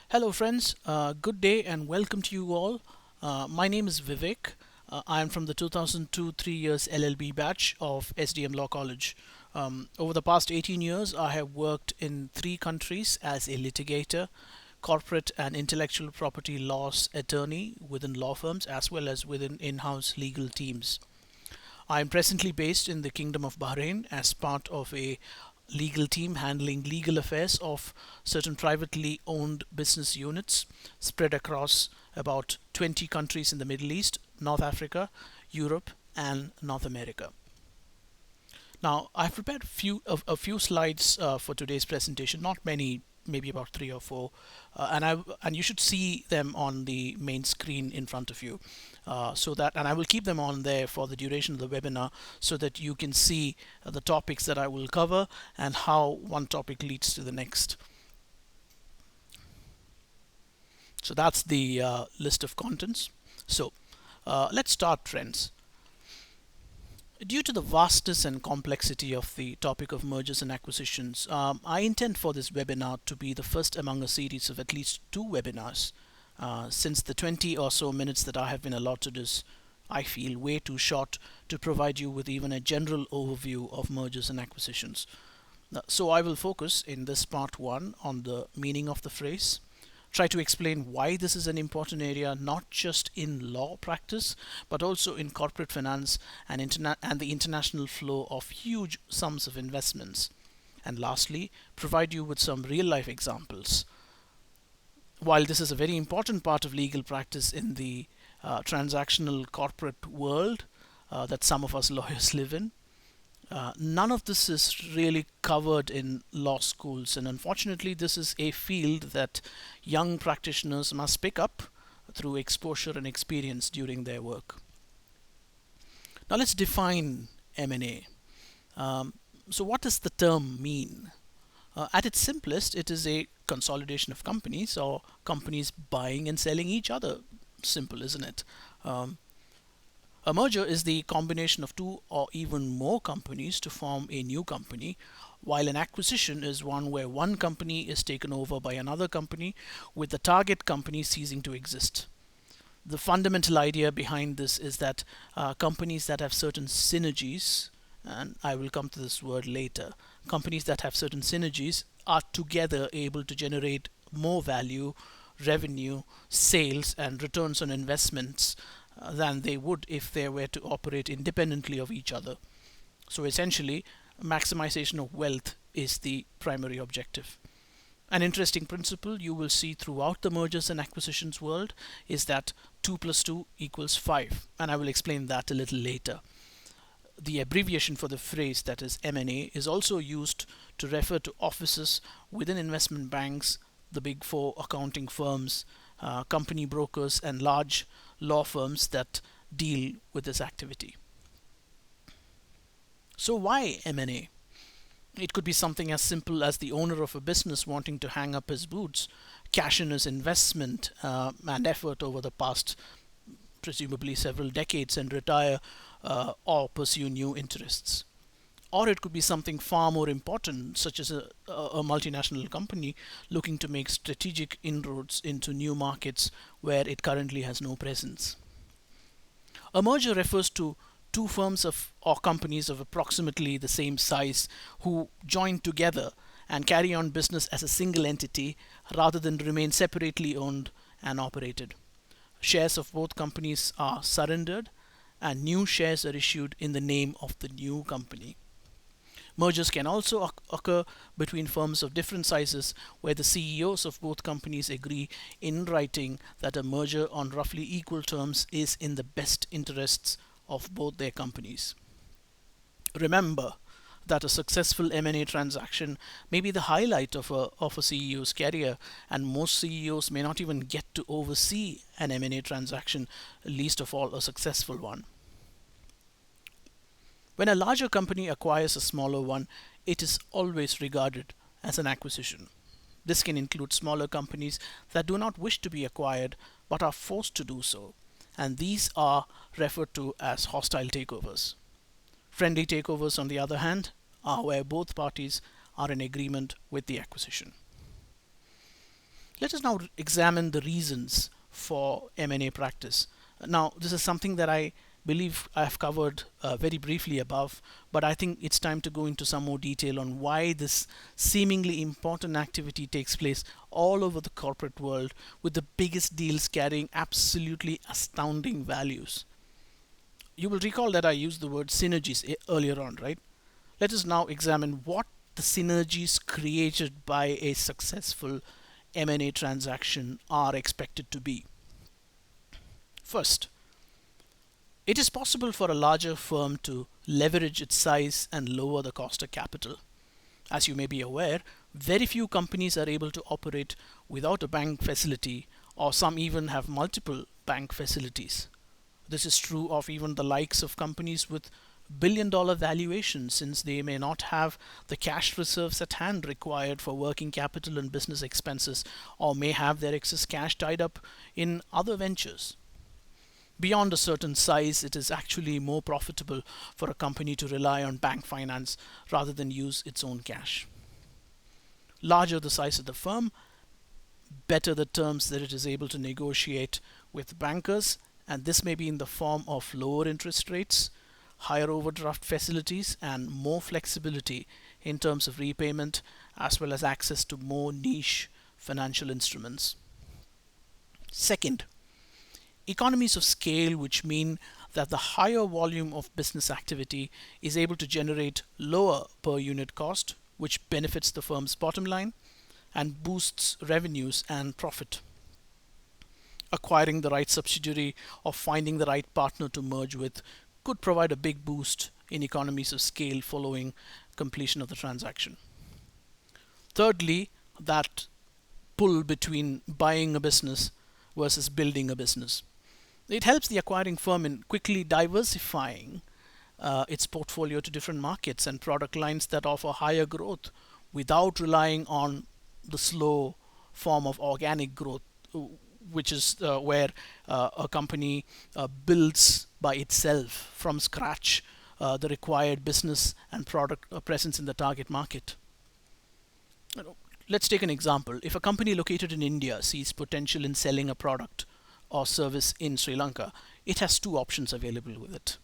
Hello, friends. Good day and welcome to you all. My name is Vivek. I am from the 2002 3 years LL.B batch of SDM Law College. Over the past 18 years, I have worked in three countries as a litigator, corporate and intellectual property laws attorney within law firms as well as within in house legal teams. I am presently based in the Kingdom of Bahrain as part of a legal team handling legal affairs of certain privately owned business units spread across about 20 countries in the Middle East, North Africa, Europe, and North America. Now, I've prepared a few slides for today's presentation, not many, maybe about three or four, and you should see them on the main screen in front of you. And I will keep them on there for the duration of the webinar so that you can see the topics that I will cover and how one topic leads to the next. So that's the list of contents. So let's start, friends. Due to the vastness and complexity of the topic of mergers and acquisitions, I intend for this webinar to be the first among a series of at least two webinars. Since the 20 or so minutes that I have been allotted is, I feel, way too short to provide you with even a general overview of mergers and acquisitions. So I will focus in this part one on the meaning of the phrase, try to explain why this is an important area not just in law practice but also in corporate finance and the international flow of huge sums of investments, and lastly provide you with some real life examples. While this is a very important part of legal practice in the transactional corporate world that some of us lawyers live in, none of this is really covered in law schools, and unfortunately, this is a field that young practitioners must pick up through exposure and experience during their work. Now, let's define M&A. So, what does the term mean? At its simplest, it is a consolidation of companies or companies buying and selling each other. Simple, isn't it? A merger is the combination of two or even more companies to form a new company, while an acquisition is one where one company is taken over by another company with the target company ceasing to exist. The fundamental idea behind this is that companies that have certain synergies, and I will come to this word later, companies that have certain synergies are together able to generate more value, revenue, sales, and returns on investments than they would if they were to operate independently of each other. So essentially, maximization of wealth is the primary objective. An interesting principle you will see throughout the mergers and acquisitions world is that 2 plus 2 equals 5, and I will explain that a little later. The abbreviation for the phrase, that is M&A, is also used to refer to offices within investment banks, the big four accounting firms, company brokers, and large law firms that deal with this activity. So why M&A? It could be something as simple as the owner of a business wanting to hang up his boots, cash in his investment and effort over the past presumably several decades and retire or pursue new interests. Or it could be something far more important, such as a multinational company looking to make strategic inroads into new markets where it currently has no presence. A merger refers to two firms or companies of approximately the same size who join together and carry on business as a single entity rather than remain separately owned and operated. Shares of both companies are surrendered and new shares are issued in the name of the new company. Mergers can also occur between firms of different sizes where the CEOs of both companies agree in writing that a merger on roughly equal terms is in the best interests of both their companies. Remember that a successful M&A transaction may be the highlight of a CEO's career, and most CEOs may not even get to oversee an M&A transaction, least of all a successful one. When a larger company acquires a smaller one, it is always regarded as an acquisition. This can include smaller companies that do not wish to be acquired but are forced to do so, and these are referred to as hostile takeovers. Friendly takeovers, on the other hand, are where both parties are in agreement with the acquisition. Let us now examine the reasons for M&A practice. Now, this is something that I believe I have covered very briefly above, but I think it's time to go into some more detail on why this seemingly important activity takes place all over the corporate world, with the biggest deals carrying absolutely astounding values. You will recall that I used the word synergies earlier on, right? Let us now examine what the synergies created by a successful M&A transaction are expected to be. First, it is possible for a larger firm to leverage its size and lower the cost of capital. As you may be aware, very few companies are able to operate without a bank facility, or some even have multiple bank facilities. This is true of even the likes of companies with billion-dollar valuations, since they may not have the cash reserves at hand required for working capital and business expenses, or may have their excess cash tied up in other ventures. Beyond a certain size, it is actually more profitable for a company to rely on bank finance rather than use its own cash. Larger the size of the firm, better the terms that it is able to negotiate with bankers, and this may be in the form of lower interest rates, higher overdraft facilities, and more flexibility in terms of repayment, as well as access to more niche financial instruments. Second, economies of scale, which mean that the higher volume of business activity is able to generate lower per unit cost, which benefits the firm's bottom line and boosts revenues and profit. Acquiring the right subsidiary or finding the right partner to merge with could provide a big boost in economies of scale following completion of the transaction. Thirdly, that pull between buying a business versus building a business. It helps the acquiring firm in quickly diversifying its portfolio to different markets and product lines that offer higher growth without relying on the slow form of organic growth, which is where a company builds by itself from scratch the required business and product presence in the target market. Let's take an example. If a company located in India sees potential in selling a product or service in Sri Lanka, it has two options available with it.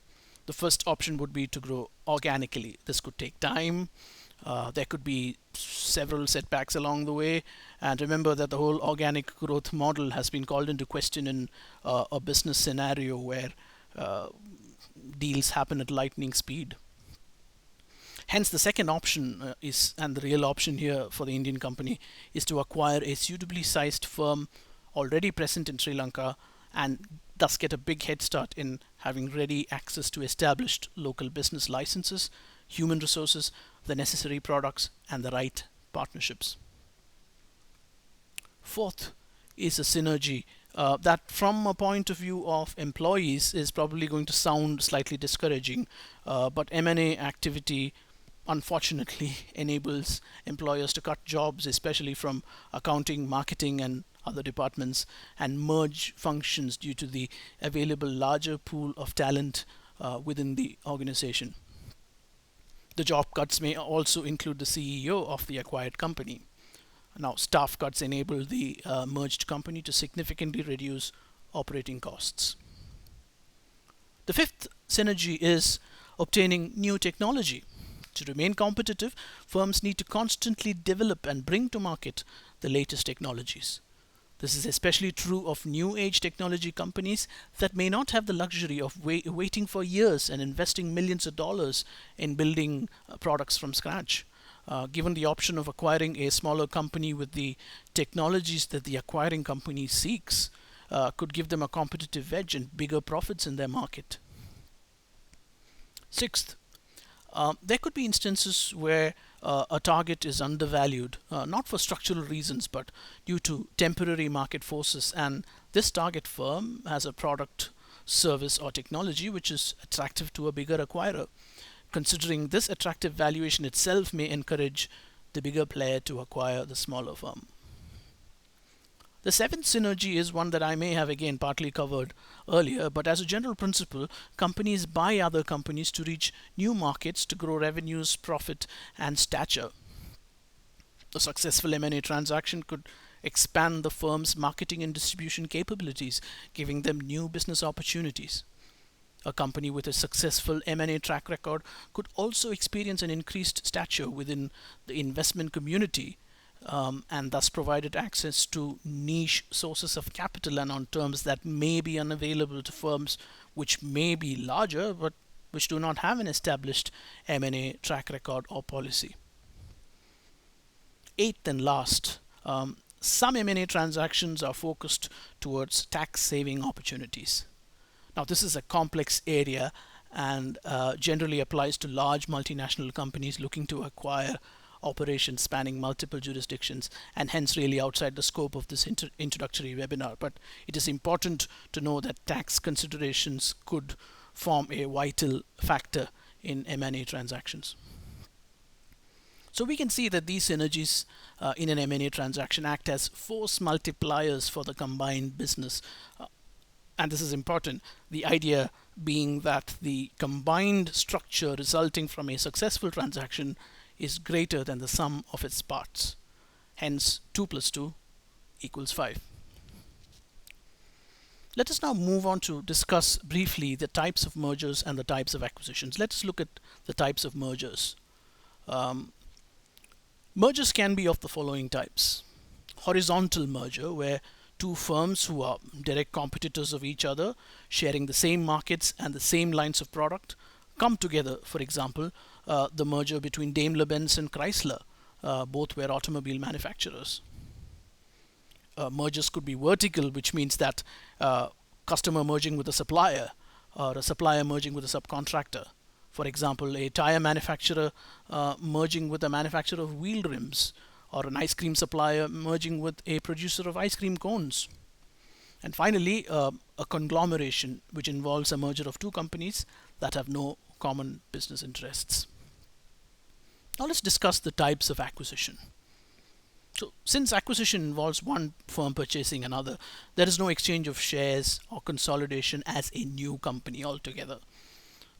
The first option would be to grow organically. This could take time. There could be several setbacks along the way. And remember that the whole organic growth model has been called into question in a business scenario where deals happen at lightning speed. Hence, the second option and the real option here for the Indian company, is to acquire a suitably sized firm already present in Sri Lanka and thus get a big head start in having ready access to established local business licenses, human resources, the necessary products, and the right partnerships. Fourth is a synergy that, from a point of view of employees, is probably going to sound slightly discouraging, but M&A activity unfortunately enables employers to cut jobs, especially from accounting, marketing, and other departments, and merge functions due to the available larger pool of talent within the organization. The job cuts may also include the CEO of the acquired company. Now, staff cuts enable the merged company to significantly reduce operating costs. The fifth synergy is obtaining new technology. To remain competitive, firms need to constantly develop and bring to market the latest technologies. This is especially true of new age technology companies that may not have the luxury of waiting for years and investing millions of dollars in building products from scratch. Given the option of acquiring a smaller company with the technologies that the acquiring company seeks, could give them a competitive edge and bigger profits in their market. Sixth, there could be instances where a target is undervalued, not for structural reasons, but due to temporary market forces, and this target firm has a product, service, or technology which is attractive to a bigger acquirer. Considering this attractive valuation itself may encourage the bigger player to acquire the smaller firm. The seventh synergy is one that I may have again partly covered earlier, but as a general principle, companies buy other companies to reach new markets to grow revenues, profit, and stature. A successful M&A transaction could expand the firm's marketing and distribution capabilities, giving them new business opportunities. A company with a successful M&A track record could also experience an increased stature within the investment community, and thus provided access to niche sources of capital and on terms that may be unavailable to firms which may be larger but which do not have an established M&A track record or policy. Eighth and last, some M&A transactions are focused towards tax saving opportunities. Now, this is a complex area and generally applies to large multinational companies looking to acquire operations spanning multiple jurisdictions, and hence really outside the scope of this introductory webinar. But it is important to know that tax considerations could form a vital factor in M&A transactions. So we can see that these synergies in an M&A transaction act as force multipliers for the combined business. And this is important, the idea being that the combined structure resulting from a successful transaction is greater than the sum of its parts. Hence, 2 plus 2 equals 5. Let us now move on to discuss briefly the types of mergers and the types of acquisitions. Let us look at the types of mergers. Mergers can be of the following types. Horizontal merger, where two firms who are direct competitors of each other, sharing the same markets and the same lines of product, come together. For example, the merger between Daimler-Benz and Chrysler, both were automobile manufacturers. Mergers could be vertical, which means that customer merging with a supplier or a supplier merging with a subcontractor. For example, a tire manufacturer merging with a manufacturer of wheel rims, or an ice cream supplier merging with a producer of ice cream cones. And finally, a conglomeration, which involves a merger of two companies that have no common business interests. Now let's discuss the types of acquisition. So since acquisition involves one firm purchasing another, there is no exchange of shares or consolidation as a new company altogether.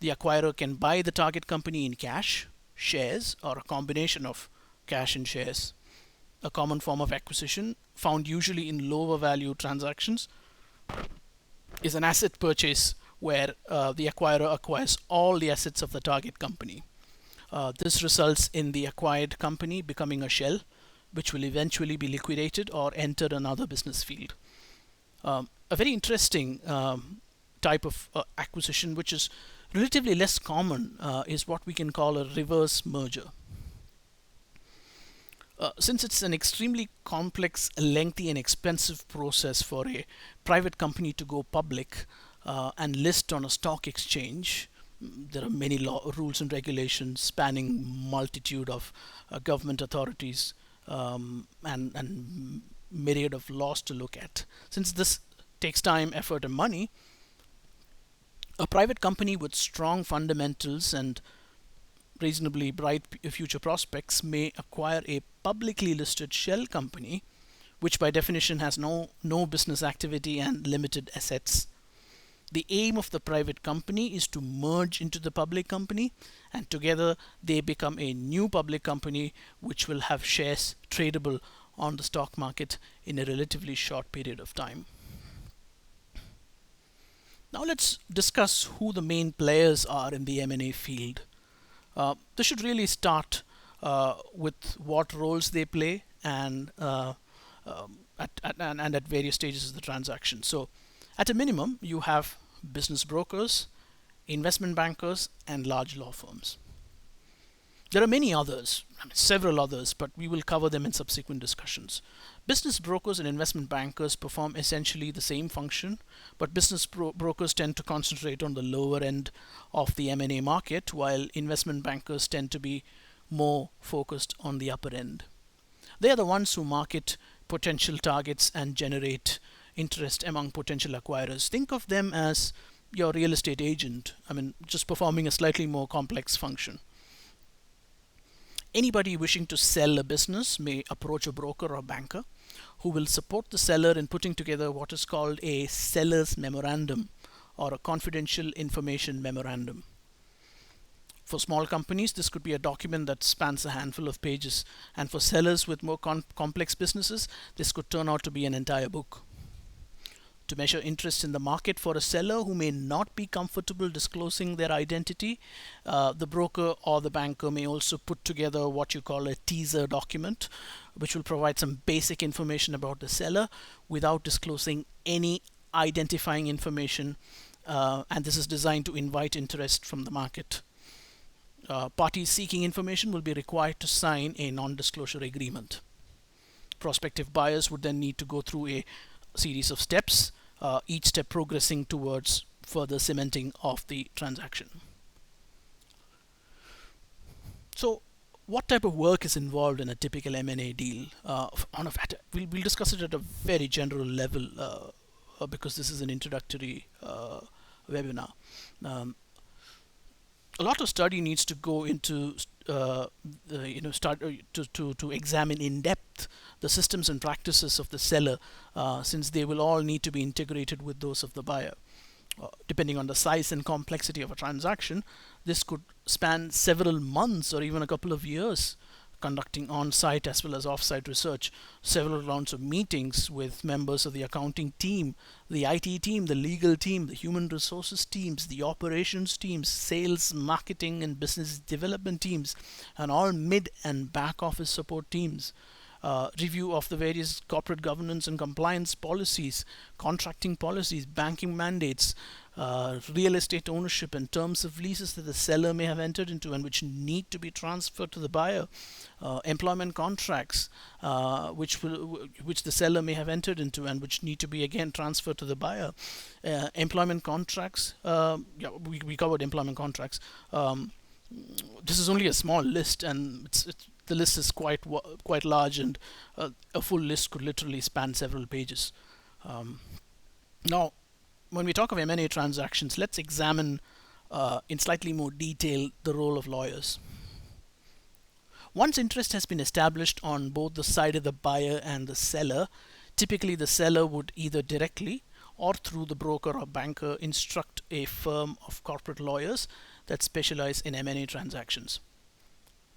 The acquirer can buy the target company in cash, shares, or a combination of cash and shares. A common form of acquisition, found usually in lower value transactions, is an asset purchase where the acquirer acquires all the assets of the target company. This results in the acquired company becoming a shell, which will eventually be liquidated or enter another business field. A very interesting type of acquisition, which is relatively less common, is what we can call a reverse merger. Since it's an extremely complex, lengthy, and expensive process for a private company to go public and list on a stock exchange, there are many rules and regulations spanning multitude of government authorities and myriad of laws to look at. Since this takes time, effort, and money, a private company with strong fundamentals and reasonably bright future prospects may acquire a publicly listed shell company, which by definition has no business activity and limited assets. The aim of the private company is to merge into the public company, and together they become a new public company which will have shares tradable on the stock market in a relatively short period of time. Now let's discuss who the main players are in the M&A field. This should really start with what roles they play and at various stages of the transaction. So at a minimum, you have business brokers, investment bankers, and large law firms. There are many others, several others, but we will cover them in subsequent discussions. Business brokers and investment bankers perform essentially the same function, but business brokers tend to concentrate on the lower end of the M&A market, while investment bankers tend to be more focused on the upper end. They are the ones who market potential targets and generate interest among potential acquirers. Think of them as your real estate agent, just performing a slightly more complex function. Anybody wishing to sell a business may approach a broker or banker who will support the seller in putting together what is called a seller's memorandum or a confidential information memorandum. For small companies, this could be a document that spans a handful of pages, and for sellers with more complex businesses, this could turn out to be an entire book. To measure interest in the market for a seller who may not be comfortable disclosing their identity, the broker or the banker may also put together what you call a teaser document, which will provide some basic information about the seller without disclosing any identifying information, and this is designed to invite interest from the market. Parties seeking information will be required to sign a non-disclosure agreement. Prospective buyers would then need to go through a series of steps, each step progressing towards further cementing of the transaction. So, what type of work is involved in a typical M&A deal? We'll discuss it at a very general level because this is an introductory webinar. A lot of study needs to go into start to examine in depth the systems and practices of the seller, since they will all need to be integrated with those of the buyer. Depending on the size and complexity of a transaction, this could span several months or even a couple of years, conducting on-site as well as off-site research, several rounds of meetings with members of the accounting team, the IT team, the legal team, the human resources teams, the operations teams, sales, marketing, and business development teams, and all mid and back office support teams. Review of the various corporate governance and compliance policies, contracting policies, banking mandates, real estate ownership and terms of leases that the seller may have entered into and which need to be transferred to the buyer, employment contracts which the seller may have entered into and which need to be again transferred to the buyer, employment contracts. We covered employment contracts. This is only a small list, and the list is quite large, and a full list could literally span several pages. Now, when we talk of M&A transactions, let's examine in slightly more detail the role of lawyers. Once interest has been established on both the side of the buyer and the seller, typically the seller would either directly or through the broker or banker instruct a firm of corporate lawyers that specialize in M&A transactions.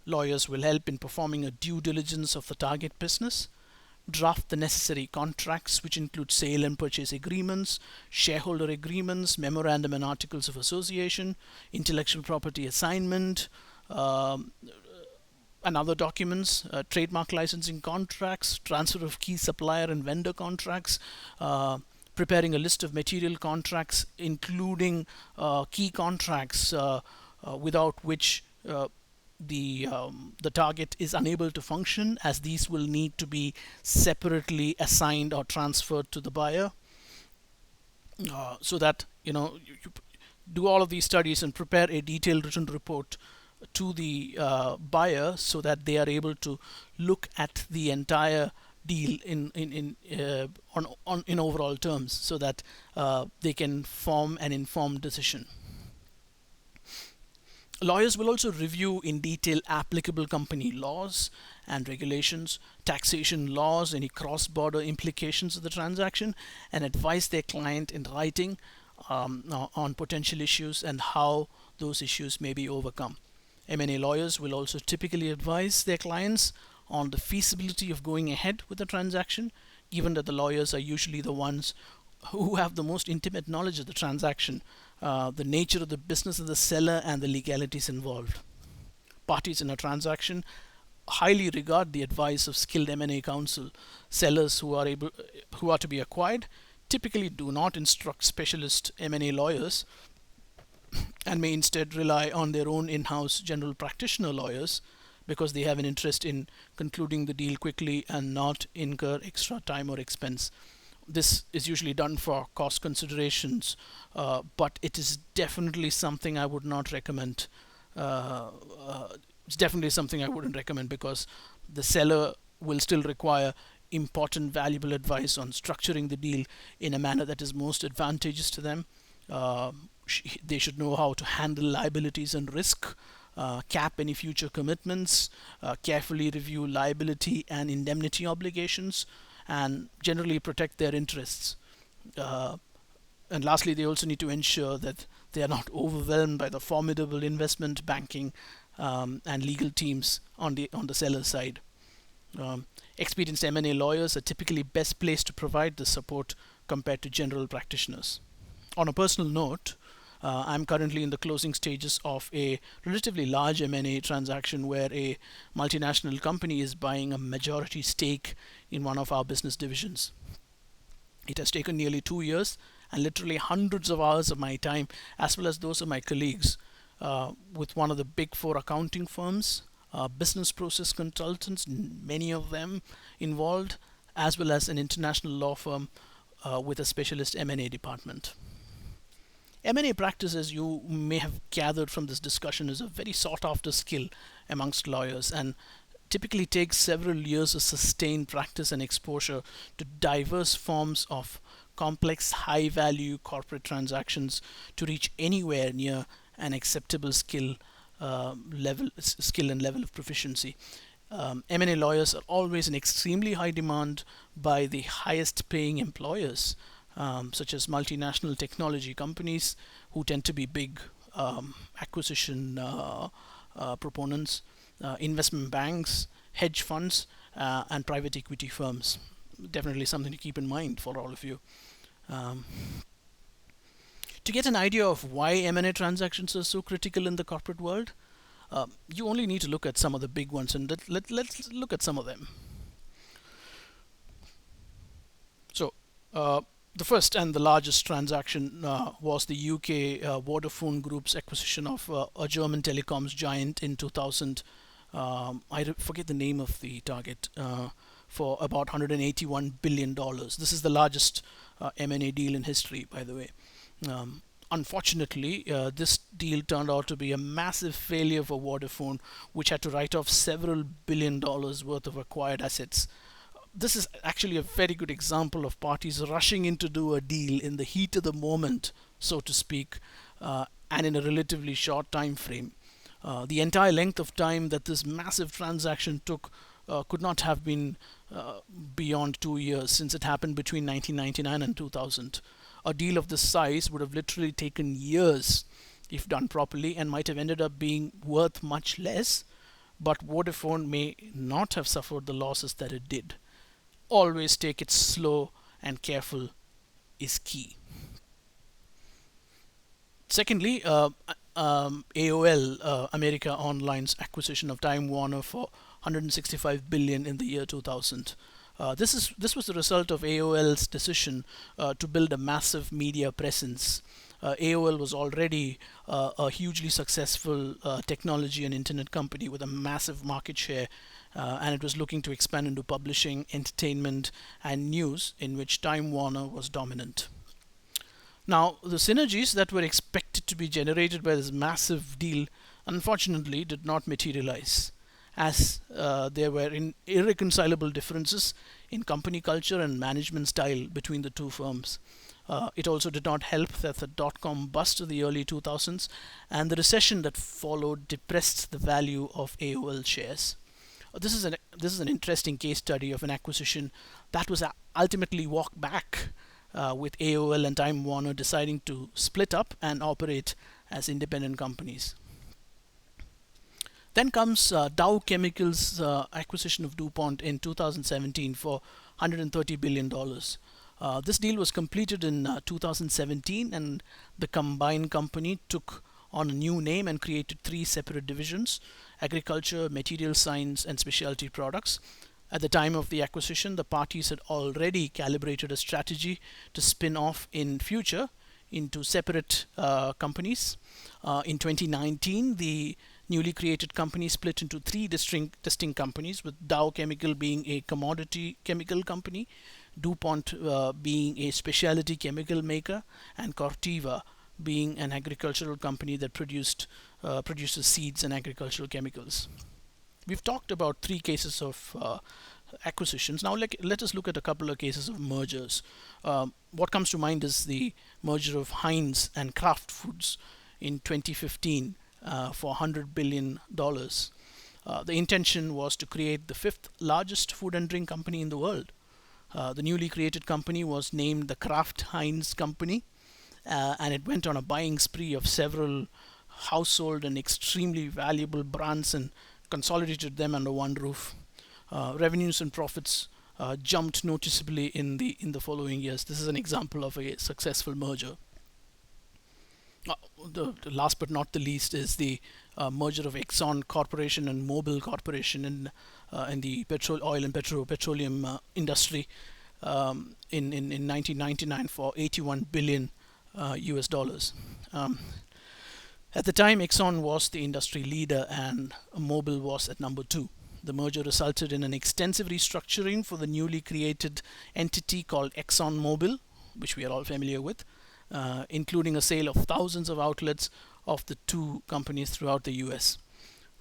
Lawyers will help in performing a due diligence of the target business, draft the necessary contracts, which include sale and purchase agreements, shareholder agreements, memorandum and articles of association, intellectual property assignment, and other documents, trademark licensing contracts, transfer of key supplier and vendor contracts, preparing a list of material contracts, including key contracts without which the target is unable to function, as these will need to be separately assigned or transferred to the buyer, so that you do all of these studies and prepare a detailed written report to the buyer, so that they are able to look at the entire deal in overall terms, so that they can form an informed decision. Lawyers will also review in detail applicable company laws and regulations, taxation laws, any cross-border implications of the transaction, and advise their client in writing on potential issues and how those issues may be overcome. M&A lawyers will also typically advise their clients on the feasibility of going ahead with the transaction, given that the lawyers are usually the ones who have the most intimate knowledge of the transaction, the nature of the business of the seller, and the legalities involved. Parties in a transaction highly regard the advice of skilled M&A counsel. Sellers who are to be acquired typically do not instruct specialist M&A lawyers and may instead rely on their own in-house general practitioner lawyers, because they have an interest in concluding the deal quickly and not incur extra time or expense. This is usually done for cost considerations, but it is definitely something I would not recommend. It's definitely something I wouldn't recommend, because the seller will still require important, valuable advice on structuring the deal in a manner that is most advantageous to them. They should know how to handle liabilities and risk, cap any future commitments, carefully review liability and indemnity obligations, and generally protect their interests. And lastly, they also need to ensure that they are not overwhelmed by the formidable investment banking and legal teams on the seller side. Experienced M&A lawyers are typically best placed to provide the support compared to general practitioners. On a personal note, I'm currently in the closing stages of a relatively large M&A transaction where a multinational company is buying a majority stake in one of our business divisions. It has taken nearly 2 years and literally hundreds of hours of my time, as well as those of my colleagues, with one of the big four accounting firms, business process consultants, many of them involved, as well as an international law firm with a specialist M&A department. M&A practice, as you may have gathered from this discussion, is a very sought after skill amongst lawyers and typically takes several years of sustained practice and exposure to diverse forms of complex, high value corporate transactions to reach anywhere near an acceptable skill and level of proficiency. M&A lawyers are always in extremely high demand by the highest paying employers, such as multinational technology companies, who tend to be big acquisition proponents, investment banks, hedge funds, and private equity firms. Definitely something to keep in mind for all of you. To get an idea of why M&A transactions are so critical in the corporate world, you only need to look at some of the big ones, and let's look at some of them. So, the first and the largest transaction was the UK Vodafone Group's acquisition of a German telecoms giant in 2000. I forget the name of the target, for about $181 billion. This is the largest M&A deal in history, by the way. Unfortunately, this deal turned out to be a massive failure for Vodafone, which had to write off several $billion worth of acquired assets. This is actually a very good example of parties rushing in to do a deal in the heat of the moment, so to speak, and in a relatively short time frame. The entire length of time that this massive transaction took could not have been beyond 2 years, since it happened between 1999 and 2000. A deal of this size would have literally taken years if done properly and might have ended up being worth much less, but Vodafone may not have suffered the losses that it did. Always take it slow and careful is key. Secondly, AOL, America Online's acquisition of Time Warner for $165 billion in the year 2000. This was the result of AOL's decision to build a massive media presence. AOL was already a hugely successful technology and internet company with a massive market share, and it was looking to expand into publishing, entertainment, and news, in which Time Warner was dominant. Now, the synergies that were expected to be generated by this massive deal unfortunately did not materialize, as there were irreconcilable differences in company culture and management style between the two firms. It also did not help that the dot-com bust of the early 2000s and the recession that followed depressed the value of AOL shares. This is an interesting case study of an acquisition that was ultimately walked back, with AOL and Time Warner deciding to split up and operate as independent companies. Then comes Dow Chemicals' acquisition of DuPont in 2017 for $130 billion. This deal was completed in 2017, and the combined company took on a new name and created 3 separate divisions: agriculture, material science, and specialty products. At the time of the acquisition, the parties had already calibrated a strategy to spin off in future into separate companies. In 2019, the newly created company split into 3 distinct companies, with Dow Chemical being a commodity chemical company, DuPont being a specialty chemical maker, and Corteva being an agricultural company that produces seeds and agricultural chemicals. We've talked about 3 cases of acquisitions. Now let us look at a couple of cases of mergers. What comes to mind is the merger of Heinz and Kraft Foods in 2015 for $100 billion. The intention was to create the 5th largest food and drink company in the world. The newly created company was named the Kraft Heinz Company, and it went on a buying spree of several household and extremely valuable brands and consolidated them under one roof. Revenues and profits jumped noticeably in the following years. This is an example of a successful merger. The last but not the least is the merger of Exxon Corporation and Mobil Corporation in the oil and petroleum industry in 1999 for 81 billion US dollars. At the time, Exxon was the industry leader and Mobil was at number two. The merger resulted in an extensive restructuring for the newly created entity called ExxonMobil, which we are all familiar with, including a sale of thousands of outlets of the two companies throughout the US.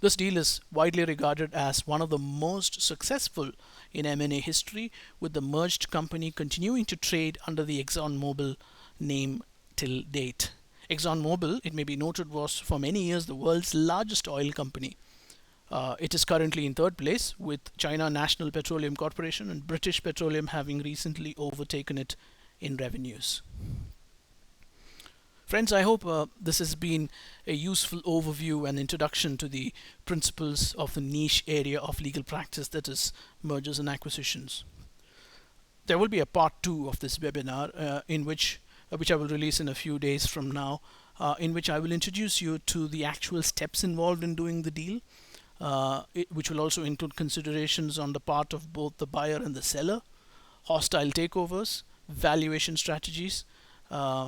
This deal is widely regarded as one of the most successful in M&A history, with the merged company continuing to trade under the ExxonMobil name till date. ExxonMobil, it may be noted, was for many years the world's largest oil company. It is currently in third place, with China National Petroleum Corporation and British Petroleum having recently overtaken it in revenues. Friends, I hope this has been a useful overview and introduction to the principles of the niche area of legal practice, that is mergers and acquisitions. There will be a part 2 of this webinar in which I will release in a few days from now, in which I will introduce you to the actual steps involved in doing the deal, which will also include considerations on the part of both the buyer and the seller, hostile takeovers, valuation strategies,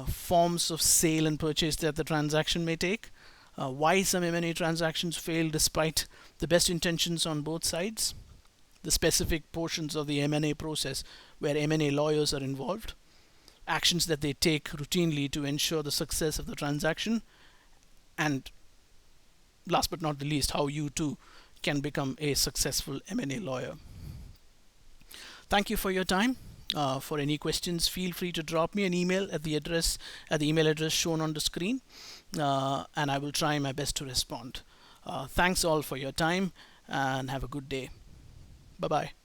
forms of sale and purchase that the transaction may take, why some M&A transactions fail despite the best intentions on both sides, the specific portions of the M&A process where M&A lawyers are involved, actions that they take routinely to ensure the success of the transaction, and last but not the least, how you too can become a successful M&A lawyer. Thank you for your time. For any questions, feel free to drop me an email at the email address shown on the screen, and I will try my best to respond. Thanks all for your time and have a good day. Bye bye.